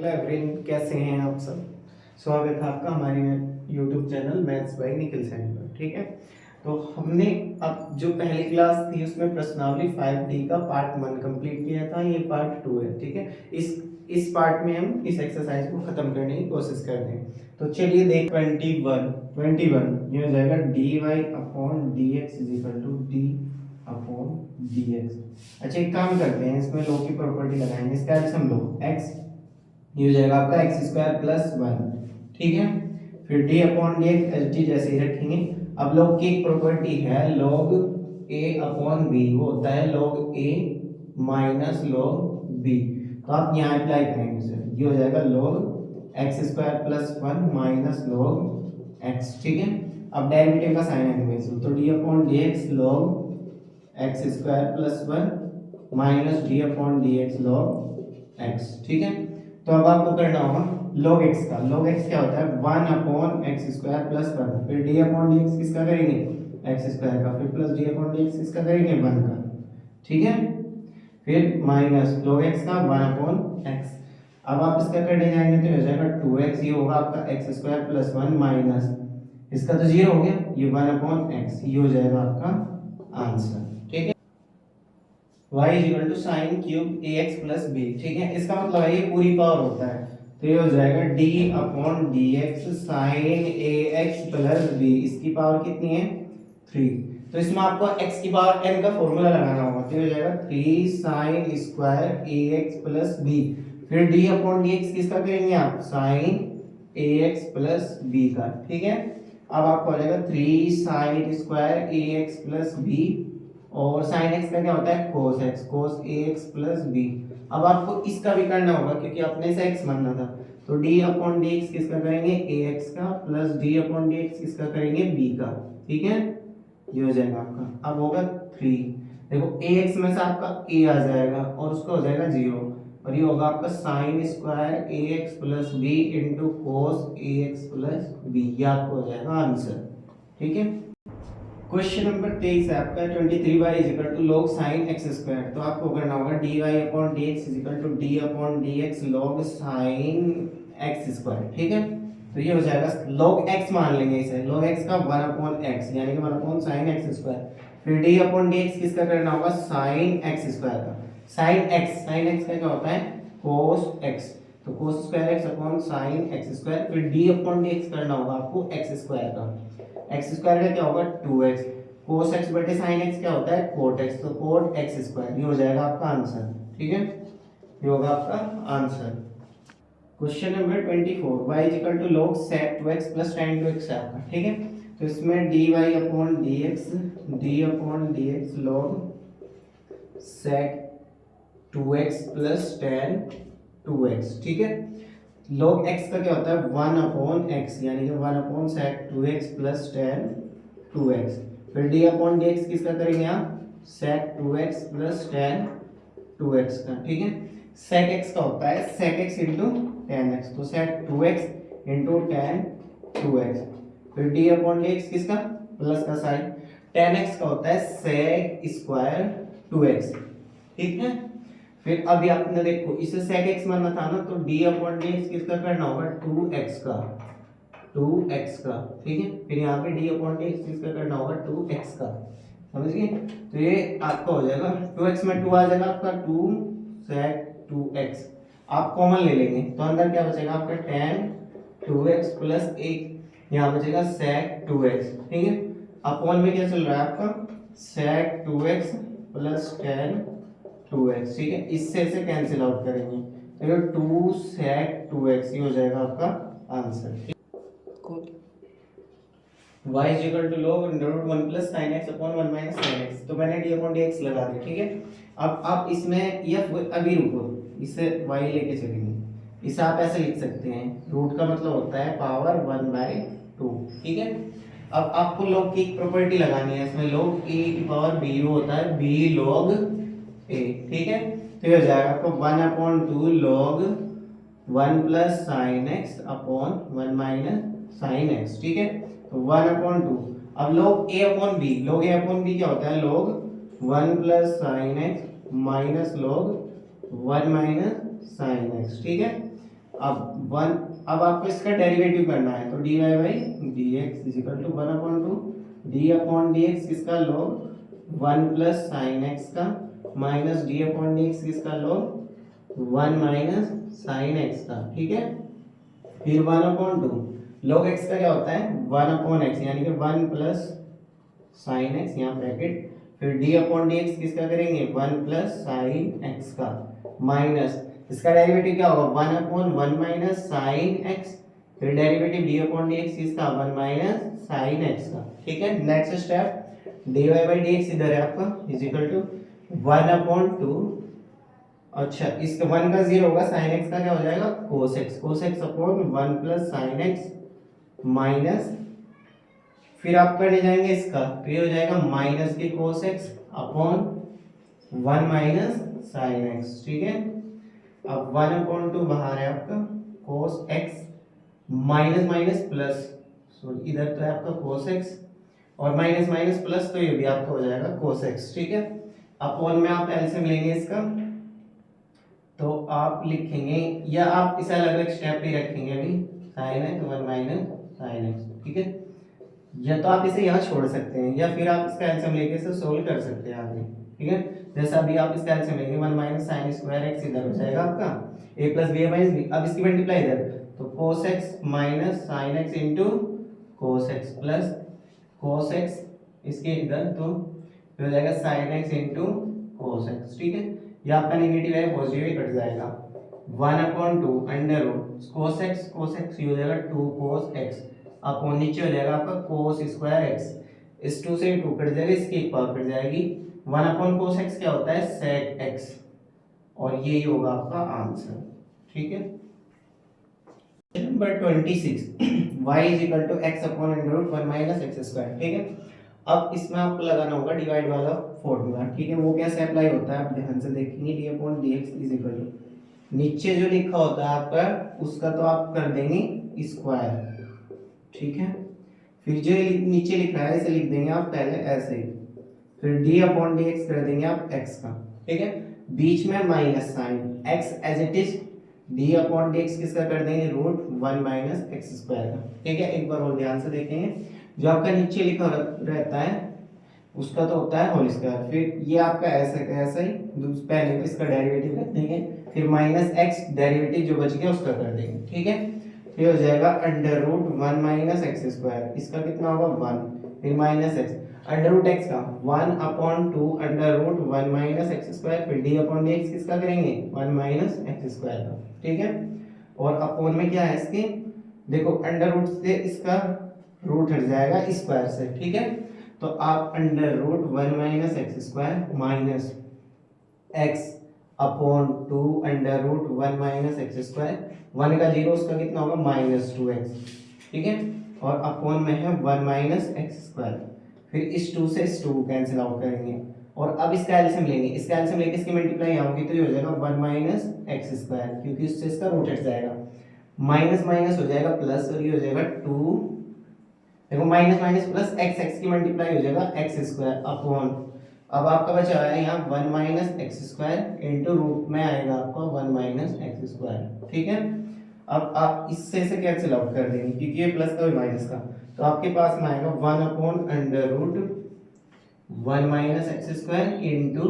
Hello everyone, कैसे हैं आप सब। स्वागत है आपका हमारे YouTube channel maths by Nikhil Saini पर। ठीक है, तो हमने अब जो पहली क्लास थी उसमें प्रश्नावली 5D का पार्ट 1 कंप्लीट किया था। ये पार्ट 2 है। ठीक है, इस पार्ट में हम इस एक्सरसाइज को खत्म करने की कोशिश करते हैं। तो चलिए देख 21 ये हो जाएगा dy/dx d अपॉन dx। अच्छा, एक काम करते हैं, इसमें log की प्रॉपर्टी लगाएंगे। इसका एडिशन लो x, ये हो जाएगा आपका x² प्लस 1। ठीक है, फिर d upon d x H D जैसे ही रखेंगे। अब log की एक प्रॉपर्टी है log a अपॉन b, वो होता है log a minus log b। तो आप यहाँ अप्लाई करेंगे इसे, ये हो जाएगा log x² plus 1 minus log x। ठीक है, अब डेरिवेटिव का साइन है तो d upon d x log x² plus 1 minus d upon d x log x। ठीक है, तो अब आपको करना होगा log x का। log x क्या होता है 1 अपॉन x² प्लस 1, फिर d अपॉन डी एक्स किसका करेंगे x² का, फिर plus d upon d x किसका करेंगे 1 का। ठीक है, फिर माइनस log x का 1 अपॉन x। अब आप इसका करने जाएंगे तो हो जाएगा 2x, ये होगा आपका x² प्लस 1 माइनस इसका तो 0 हो गया, ये 1 अपॉन x, ये हो जाएगा आपका आंसर। ठीक है, y is equal to sine cube ax plus b। ठीक है, इसका मतलब है ये पूरी पावर होता है, तो ये हो जाएगा d upon dx sine ax plus b। इसकी पावर कितनी है 3, तो इसमें आपको x की पावर n का फॉर्मूला लगाना होगा, तो ये हो जाएगा 3 sine square ax plus b। फिर d अपॉन dx किसका करेंगे आप साइन ax प्लस b का। ठीक है, अब आपको आ जाएगा 3 sine square ax plus b, और साइन एक्स का क्या होता है cos x, cos a x plus B. अब आपको इसका भी करना होगा क्योंकि अपने से एक्स मानना था, तो डी अपॉन डी एक्स किसका करेंगे ए एक्स का, plus D upon d x किसका करेंगे बी का। ठीक है, ये हो जाएगा आपका, अब होगा 3। देखो ए एक्स में से आपका ए आ जाएगा और उसका हो जाएगा 0, और ये होगा आपका sine square a x plus b into cos a x plus b, ये आपको हो जाएगा आंसर। ठीक है, क्वेश्चन नंबर 23 है आपका 23y is equal to log sin x²। तो आपको करना होगा dy upon dx is equal to d upon dx log sin x²। ठीक है, तो ये हो जाएगा log x मान लेंगे इसे, log x का 1 अपॉन x यानी कि 1 अपॉन sin x²। फिर d अपॉन dx किसका करना होगा sin x² का। sin x का क्या होता है cos x, तो cos square x upon sin x²। फिर d अपॉन dx करना होगा आपको x² का। x² का क्या होगा 2x, cos x बटे sin x क्या होता है cot x, तो cot x², ये हो जाएगा आपका आंसर। ठीक है, ये होगा आपका answer. Question number 24 y is equal to log sec 2x plus tan 2x है आपका। ठीक है, तो इसमें dy upon dx log sec 2x plus tan 2x। ठीक है, log x का क्या होता है 1 अपॉन x यानी कि 1 upon sec 2x plus tan 2x। फिर d अपॉन dx किसका करेंगे आप sec 2x plus tan 2x का। ठीक है, sec x का होता है sec x into tan x, तो sec 2x into tan 2x। फिर d अपॉन dx किसका प्लस का साइन, tan x का होता है sec स्क्वायर 2x। ठीक है, फिर अभी आपने देखो इसे sec x मानना था ना, तो d अपॉन dx किसका करना होगा 2x का, 2x का। ठीक है, फिर यहाँ पे d अपॉन dx किसका करना होगा 2x का, समझ गए। तो ये आपका हो जाएगा 2x में 2 आ जाएगा आपका 2 sec 2x, आप कॉमन ले लेंगे तो अंदर क्या बचेगा आपका tan 2x प्लस 1, यहाँ बचेगा sec 2x। ठीक है, अपॉन में क्या चल रहा है आपका sec 2x plus tan 2x। ठीक है, इससे इसे कैंसिल आउट करेंगे तो ये 2 sec 2x, ये हो जाएगा आपका answer. y is equal to log √ 1 plus sin x upon 1 minus sin x, तो मैंने d upon dx लगा दी। ठीक है, अब आप इसमें f अभी रुको, इसे y लेके चलेंगे, इसे आप ऐसे लिख सकते हैं, रूट का मतलब होता है पावर 1/2। ठीक है, अब आपको log की एक प्रॉपर्टी लगानी है, इसमें log a की पावर b होता है b log a। ठीक है, तो ये हो जाएगा आपको 1/2 log 1 plus sine x upon 1 minus sine x. ठीक है, तो 1/2। अब log a upon b, log a upon b क्या होता है log 1 plus sine x minus log 1 minus sine x. ठीक है, अब आपको इसका डेरिवेटिव करना है, तो dy by d x is equal to 1/2 d upon d x किसका log 1 प्लस साइन एक्स का minus d upon d x किसका log 1 माइनस साइन एक्स का, ठीक है। फिर 1/2 log x का क्या होता है 1/x यानी कि 1 प्लस साइन एक्स यहाँ ब्रैकेट, फिर डी अपॉन डी एक्स किसका करेंगे 1 प्लस साइन एक्स का माइनस इसका डेरिवेटिव क्या होगा 1/1 माइनस साइन एक्स, फिर derivative D upon d x किसका 1 माइनस साइन एक्स का, ठीक है। Next step dy by d x इधर है आपका इज इक्वल टू 1/2, अच्छा इसका 1 का 0 होगा, साइन एक्स का क्या हो जाएगा cos x upon 1 plus sine x minus, फिर आप करने जाएंगे इसका, तो ये हो जाएगा माइनस के cos x upon 1 minus sine x, ठीक है। अब 1/2 बाहर है आपका cos x minus minus plus, sorry इधर तो है आपका cos x और माइनस माइनस प्लस, तो ये भी आपका हो जाएगा cos x, ठीक है। अपॉन में आप एलसीएम लेंगे इसका, तो आप लिखेंगे या आप इसे अलग अलग स्टेप पे रखेंगे अभी sin x 1 minus sine x, ठीक है। या तो आप इसे यहाँ छोड़ सकते हैं या फिर आप इसका एलसीएम लेके इसे सोल्व कर सकते हैं आगे, ठीक है। जैसे अभी आप इसका एलसीएम लेंगे 1 माइनस साइन स्क्वायर एक्स इधर हो जाएगा आपका a plus b minus b, अब इसकी मल्टीप्लाई इधर, तो cos x minus sine x into cos x plus cos x इसके इधर, तो हो जाएगा sine x into cos x, ठीक है। ये आपका नेगेटिव है पॉजिटिव ही कट जाएगा 1/2 अंडर रूट cos x ये हो जाएगा 2 cos x अपॉन नीचे हो जाएगा आपका cos स्क्वायर x, इस 2 से 2 कट जाएगा, इसकी एक पावर कट जाएगी, 1/cos x क्या होता है sec x, और यही होगा आपका आंसर, ठीक है। Number 26 y is equal to x upon under root 1 minus x square, ठीक है। अब इसमें आपको लगाना होगा डिवाइड वाला फॉर्मूला, ठीक है। वो कैसे अप्लाई होता है आप ध्यान से देखेंगे, d upon d x is equal to नीचे जो लिखा होता है आपका उसका तो आप कर देंगे स्क्वायर, ठीक है। फिर जो नीचे लिख रहा है इसे लिख देंगे आप पहले ऐसे ही, फिर डी अपॉन डी एक्स कर देंगे आप एक्स का, ठीक है। बीच में minus sine x as it is, d upon d x किसका कर देंगे रूट 1 माइनस एक्स स्क्वायर का, ठीक है। एक बार और ध्यान से देखेंगे, जो आपका नीचे लिखा रहता है उसका तो होता है होल स्क्वायर, फिर ये आपका ऐसा का ऐसा ही, पहले तो इसका डेरिवेटिव कर देंगे, फिर माइनस एक्स डेरिवेटिव जो बच गया उसका कर देंगे, ठीक है। फिर हो जाएगा under root 1 minus x square, इसका कितना होगा 1, फिर minus x under root x का 1/2 under root 1 minus x square, फिर डी अपॉन डी एक्स किसका करेंगे 1 माइनस एक्स स्क्वायर का, ठीक है। और अपॉन में क्या है इसके, देखो अंडर रूट से इसका रूट हट जाएगा स्क्वायर से, ठीक है। तो आप under root 1 minus x square minus x upon 2 under root 1 minus x square, 1 का 0 उसका कितना होगा -2x, ठीक है। और अपॉन में है 1 माइनस एक्स स्क्वायर, फिर इस 2 से इस 2 कैंसिल आउट करेंगे, और अब इसका एलसीएम लेंगे, इसका एलसीएम लेके इसकी मल्टीप्लाई होगी तो ये हो जाएगा 1 माइनस एक्स स्क्वायर, क्योंकि उससे इसका रूट हट जाएगा, माइनस माइनस हो जाएगा प्लस, और ये हो जाएगा 2, देखो minus minus plus x, x की मल्टीप्लाई हो जाएगा एक्स स्क्वायर अपॉन, अब आपका बचा है यहाँ 1 minus x square into root में आएगा आपका 1 माइनस एक्स स्क्वायर, ठीक है। अब आप इससे से कैंसिल आउट कर देंगे क्योंकि ये प्लस का और माइनस का, तो आपके पास में आएगा 1 upon under root 1 minus x square into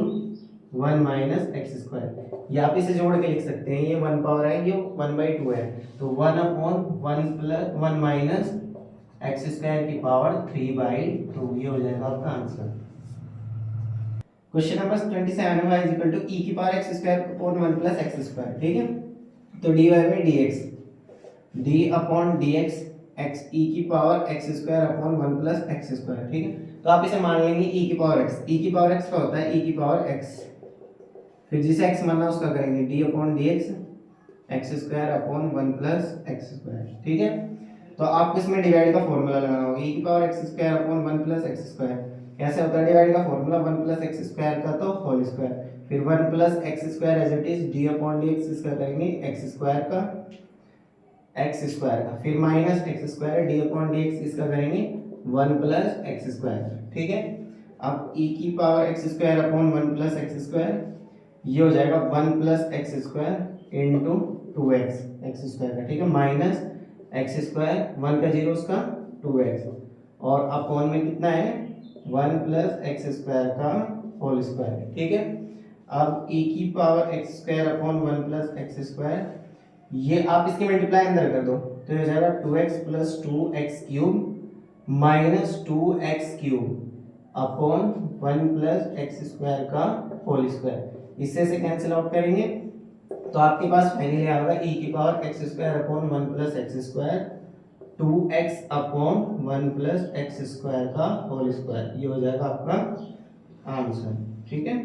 1 minus x square, या आप इसे जोड़ के लिख सकते हैं, ये 1 पावर है, ये 1/2 है, तो 1 upon 1 plus 1 minus x square की पावर 3/2, ये हो जाएगा आपका answer. Question number 27 y is equal to e की power x square upon 1 plus x square, ठीक है। तो dy by dx d upon dx x e की power x square upon 1 plus x square, ठीक है। तो आप इसे मान लेंगे e की पावर x, e की पावर x का होता है e की पावर x, फिर जिसे x मानना उसका करेंगे d upon dx x square upon 1 plus x square, ठीक है। तो आपको इसमें डिवाइड का फॉर्मूला लगाना होगा, e की power x square upon 1 plus x square, कैसे होता है डिवाइड का फॉर्मूला 1 प्लस एक्स स्क्वायर का तो होल स्क्वायर, फिर 1 plus x square as it is d upon d x इसका करेंगे एक्स स्क्वायर का, फिर minus x square d upon d x इसका करेंगे 1 प्लस एक्स स्क्वायर, ठीक है। अब e की power x square upon 1 plus x square, ये हो जाएगा 1 plus x square into 2x square का, ठीक है, माइनस एक्स स्क्वायर, 1 का 0 उसका 2x, और अपॉन में कितना है 1 प्लस एक्स स्क्वायर का होल स्क्वायर, ठीक है। अब e की power x square upon 1 plus x square, ये आप इसकी मल्टीप्लाई अंदर कर दो तो ये हो जाएगा 2x plus 2x cube minus 2x cube upon 1 plus x square का होल स्क्वायर, इससे से कैंसिल आउट करेंगे तो आपके पास फाइनली आ होगा e की power x square upon 1 plus x square 2x upon 1 plus x square का होल स्क्वायर, ये हो जाएगा आपका आंसर, ठीक है।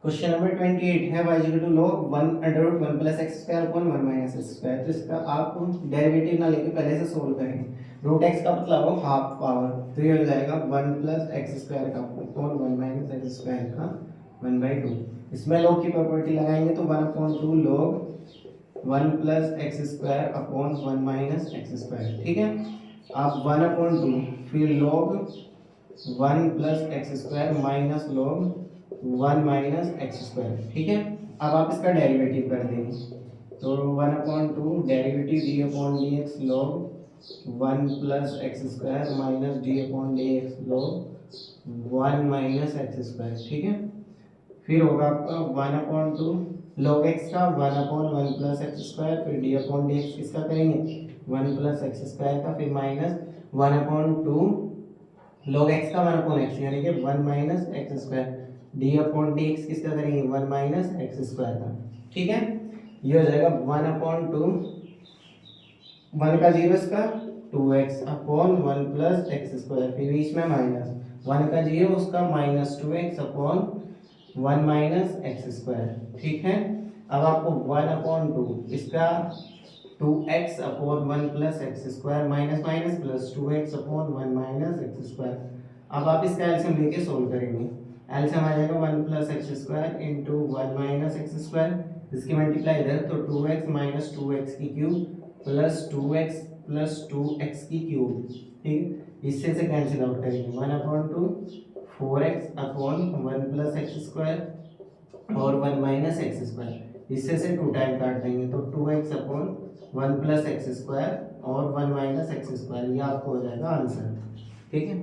क्वेश्चन नंबर 28 है y equal to log 1 under root 1 plus x square upon 1 minus x square, तो इसका आप डेरिवेटिव ना लेके पहले से सोल्व करेंगे। रूट x का मतलब हो हाफ पावर, तो ये हो जाएगा 1 प्लस एक्स स्क्वायर का अपॉन 1 माइनस एक्स स्क्वायर का 1/2, इसमें log की प्रॉपर्टी लगाएंगे तो 1/2 log 1 plus x square upon 1 minus x square, ठीक है। आप 1/2 फिर log 1 plus x square minus log 1 minus x square, ठीक है। अब आप इसका डेरिवेटिव कर देंगे तो 1/2 derivative D upon d x log 1 plus x square minus d upon d x log 1 minus x square, ठीक है। फिर होगा आपका 1/2 log x का 1/1 प्लस एक्स स्क्वायर, फिर डी अपॉन डी एक्स किसका करेंगे 1 प्लस एक्स स्क्वायर का, फिर माइनस 1/2 log x का 1/x यानी कि 1 minus x square, d upon d x किसका करेंगे 1 माइनस एक्स स्क्वायर का, ठीक है। ये हो जाएगा 1/2 1 का 0 इसका 2x upon 1 plus x square, फिर बीच में माइनस 1 का 0 उसका minus 2x upon 1 minus x square, ठीक है। अब आपको 1/2 इसका 2x upon 1 plus x square minus minus plus 2x upon 1 minus x square, अब आप इसका एलसीएम लेके सोल्व करेंगे, एलसीएम आ जाएगा 1 plus x square into 1 minus x square, इसकी मल्टीप्लाई इधर तो 2x माइनस 2x की cube plus 2x plus 2x की क्यूब, ठीक, इससे से कैंसिल आउट करेंगे 1/2 4x upon 1 plus x square और 1 माइनस एक्स स्क्वायर, इससे से 2 टाइम काट देंगे तो 2x upon 1 plus x square और 1 माइनस एक्स स्क्वायर, ये आपको हो जाएगा आंसर, ठीक है।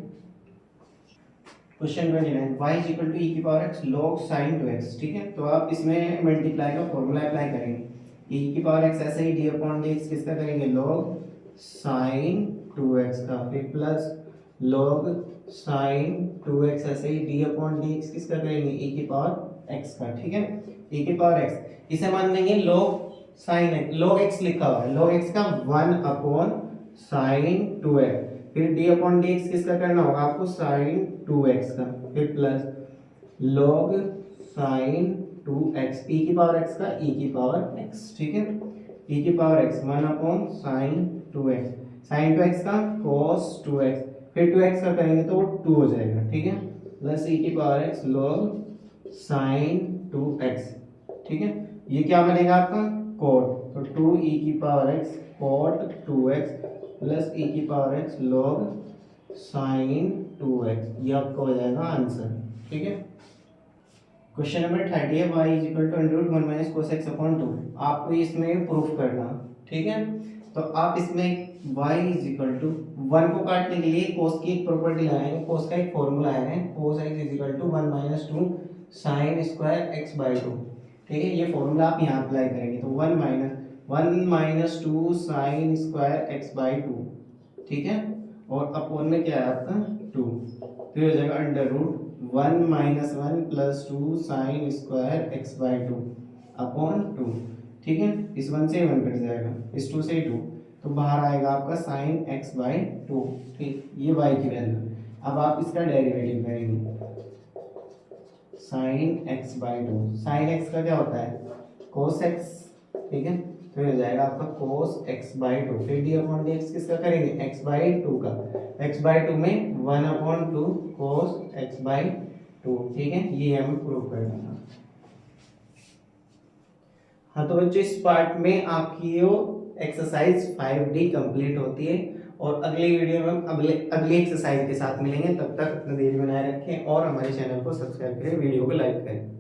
Question 29 y is equal to e की power x log sin 2x, ठीक है। तो आप इसमें मल्टीप्लाई का फॉर्मूला अप्लाई करेंगे, e की पावर x ऐसे ही d अपॉन dx किसका करेंगे log sin 2x का, फिर प्लस log sin 2x ऐसे ही d अपॉन dx किसका करेंगे e की पावर x का, ठीक है। e की पावर x इसे मान लेंगे log sin x, log x लिखा हुआ है, log x का 1 अपॉन sin 2x, फिर d अपॉन dx किसका करना होगा आपको sin 2x का, फिर plus log sin 2x e की पावर x का e की पावर x, ठीक है। e की power x 1 upon sin 2x, sin 2x का cos 2x, फिर 2x का करेंगे तो वो 2 हो जाएगा, ठीक है, प्लस e की power x log sin 2x, ठीक है। ये क्या बनेगा आपका cot, तो 2e की power x cot 2x plus e की power x log sin 2x, ये आपका हो जाएगा आंसर, ठीक है। क्वेश्चन नंबर 30 है y is equal to under root 1 minus cos x अपॉन 2, आपको इसमें प्रूफ करना, ठीक है। तो आप इसमें y इज इक्वल टू 1 को काटने के लिए cos की एक प्रॉपर्टी लगाएंगे, cos का एक फॉर्मूला है cos x is equal to 1 minus 2 sin square x by 2, ठीक है। ये फॉर्मूला आप यहाँ अप्लाई करेंगे तो 1 minus 2 sin square x by 2, ठीक है, और अपॉन में क्या है आपका 2, फिर हो जाएगा under root 1 minus 1 plus 2 sine square x by 2 upon 2, ठीक है। इस 1 से 1 कट जाएगा, इस 2 से 2, तो बाहर आएगा आपका साइन x बाय 2, ठीक, ये y की वैल्यू। अब आप इसका डेरिवेटिव करेंगे sine x by 2, sine x का क्या होता है cos x, ठीक है, तो हो जाएगा आपका cos x बाय 2, फिर d अपॉन dx किसका करेंगे x बाय 2 का, x बाय 2 में 1 अपॉन 2 cos x बाय 2, ठीक है, ये हमें प्रूव करना था। हाँ तो बच्चों इस पार्ट में आपकी यो एक्सरसाइज 5D कंप्लीट होती है और अगले वीडियो में हम अगली एक्सरसाइज के साथ मिलेंगे। तब तक अपना देरी बनाए रखें और हमारे चैनल को सब्सक्राइब करें, वीडियो को लाइक करें।